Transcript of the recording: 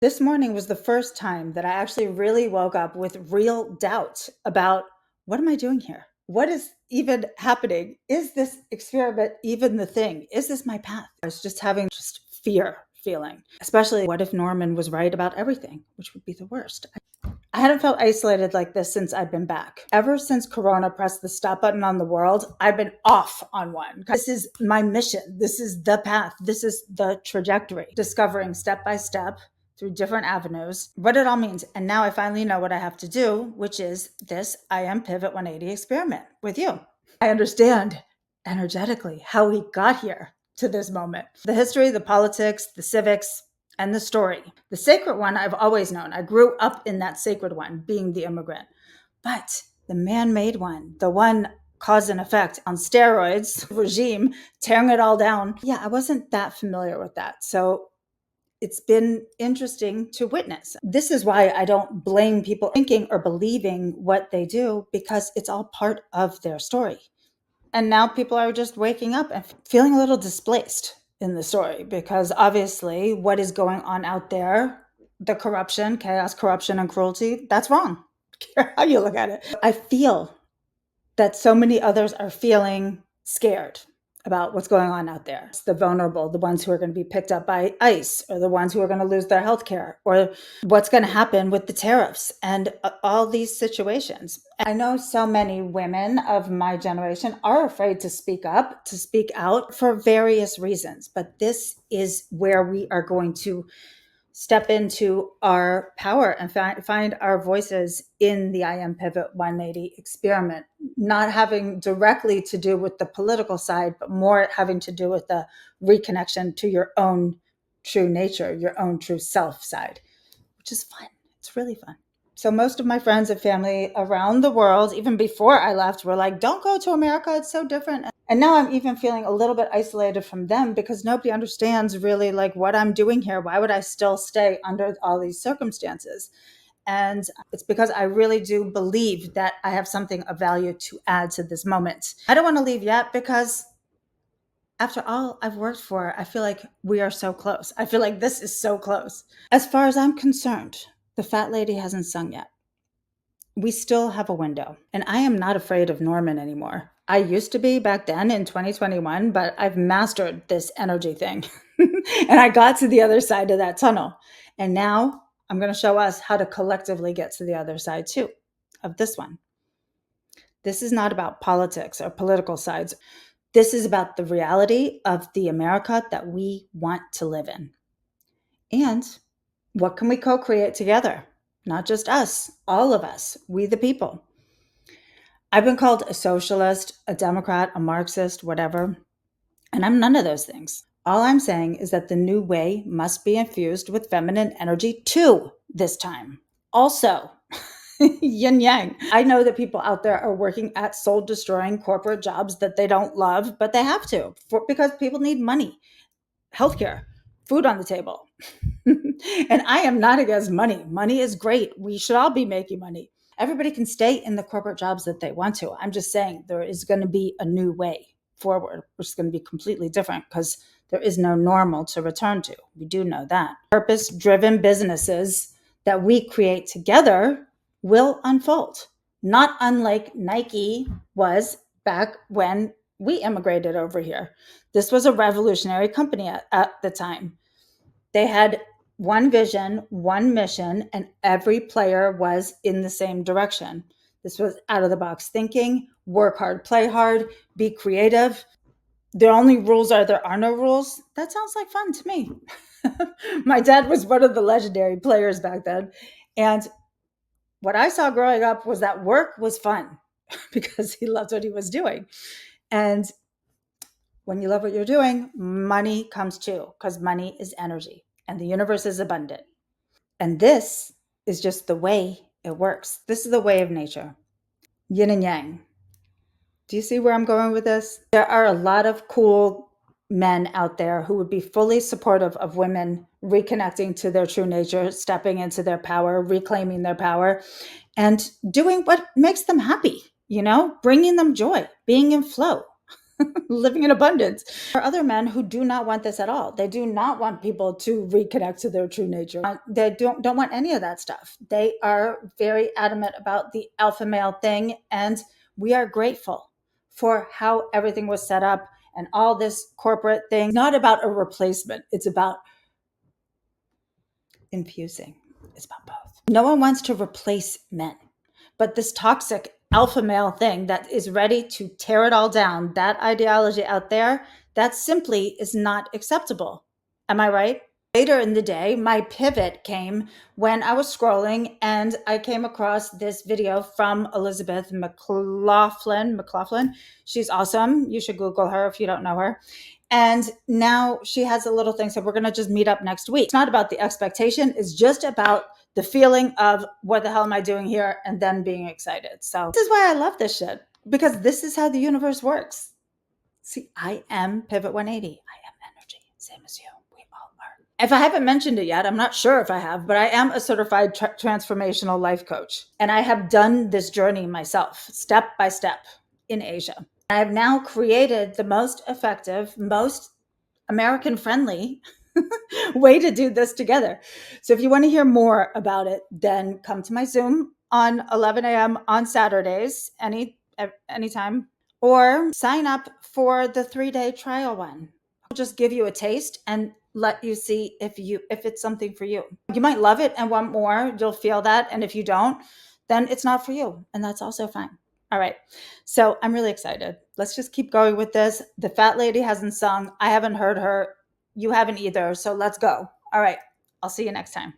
This morning was the first time that I actually really woke up with real doubt about what am I doing here? What is even happening? Is this experiment even the thing? Is this my path? I was just having just fear feeling, especially what if Norman was right about everything, which would be the worst. I hadn't felt isolated like this since I've been back. Ever since Corona pressed the stop button on the world, I've been off on one. This is my mission. This is the path. This is the trajectory. Discovering step by step through different avenues what it all means. And now I finally know what I have to do, which is this I am Pivot 180 experiment with you. I understand energetically how we got here to this moment. The history, the politics, the civics, and the story. The sacred one I've always known. I grew up in that sacred one, being the immigrant. But the man-made one, the one cause and effect on steroids regime, tearing it all down. Yeah, I wasn't that familiar with that. So it's been interesting to witness. This is why I don't blame people thinking or believing what they do, because it's all part of their story. And now people are just waking up and feeling a little displaced in the story, because obviously what is going on out there, the corruption, chaos, corruption, and cruelty, that's wrong. I don't care how you look at it. I feel that so many others are feeling scared about what's going on out there. It's the vulnerable, the ones who are going to be picked up by ICE, or the ones who are going to lose their health care, or what's going to happen with the tariffs and all these situations. I know so many women of my generation are afraid to speak up, to speak out for various reasons, but this is where we are going to step into our power and find our voices in the I Am Pivot 180 experiment, not having directly to do with the political side, but more having to do with the reconnection to your own true nature, your own true self side, which is fun. It's really fun. So most of my friends and family around the world, even before I left, were like, don't go to America. It's so different. And now I'm even feeling a little bit isolated from them, because nobody understands really like what I'm doing here. Why would I still stay under all these circumstances? And it's because I really do believe that I have something of value to add to this moment. I don't want to leave yet, because after all I've worked for, I feel like we are so close. I feel like this is so close. As far as I'm concerned, the fat lady hasn't sung yet. We still have a window. And I am not afraid of Norman anymore. I used to be back then in 2021, but I've mastered this energy thing. And I got to the other side of that tunnel. And now I'm going to show us how to collectively get to the other side too of this one. This is not about politics or political sides. This is about the reality of the America that we want to live in. And what can we co-create together? Not just us, all of us, we the people. I've been called a socialist, a Democrat, a Marxist, whatever, and I'm none of those things. All I'm saying is that the new way must be infused with feminine energy too this time. Also, yin yang. I know that people out there are working at soul destroying corporate jobs that they don't love, but they have to because people need money, healthcare, food on the table. And I am not against money. Money is great. We should all be making money. Everybody can stay in the corporate jobs that they want to. I'm just saying there is going to be a new way forward, which is going to be completely different, because there is no normal to return to. We do know that. Purpose-driven businesses that we create together will unfold, not unlike Nike was back when we immigrated over here. This was a revolutionary company at the time. They had one vision, one mission, and every player was in the same direction. This was out of the box thinking, work hard, play hard, be creative. The only rules are there are no rules. That sounds like fun to me. My dad was one of the legendary players back then. And what I saw growing up was that work was fun because he loved what he was doing. And when you love what you're doing, money comes too, because money is energy and the universe is abundant. And this is just the way it works. This is the way of nature. Yin and yang. Do you see where I'm going with this? There are a lot of cool men out there who would be fully supportive of women reconnecting to their true nature, stepping into their power, reclaiming their power, and doing what makes them happy, bringing them joy, being in flow. living in abundance. There are other men who do not want this at all. They do not want people to reconnect to their true nature. They don't want any of that stuff. They are very adamant about the alpha male thing, and we are grateful for how everything was set up and all this corporate thing. Not about a replacement. It's about infusing. It's about both. No one wants to replace men. But this toxic alpha male thing that is ready to tear it all down, that ideology out there, that simply is not acceptable. Am I right? Later in the day, my pivot came when I was scrolling and I came across this video from Elizabeth McLaughlin. She's awesome. You should Google her if you don't know her. And now she has a little thing. So we're going to just meet up next week. It's not about the expectation. It's just about the feeling of what the hell am I doing here? And then being excited. So this is why I love this shit, because this is how the universe works. See, I am Pivot 180. I am energy, same as you. We all are. If I haven't mentioned it yet, I'm not sure if I have, but I am a certified transformational life coach. And I have done this journey myself, step by step, in Asia. I have now created the most effective, most American friendly way to do this together. So if you want to hear more about it, then come to my Zoom on 11 a.m. on Saturdays, anytime, or sign up for the 3-day trial one. I'll just give you a taste and let you see if it's something for you. You might love it and want more. You'll feel that. And if you don't, then it's not for you. And that's also fine. All right. So I'm really excited. Let's just keep going with this. The fat lady hasn't sung. I haven't heard her. You haven't either. So let's go. All right. I'll see you next time.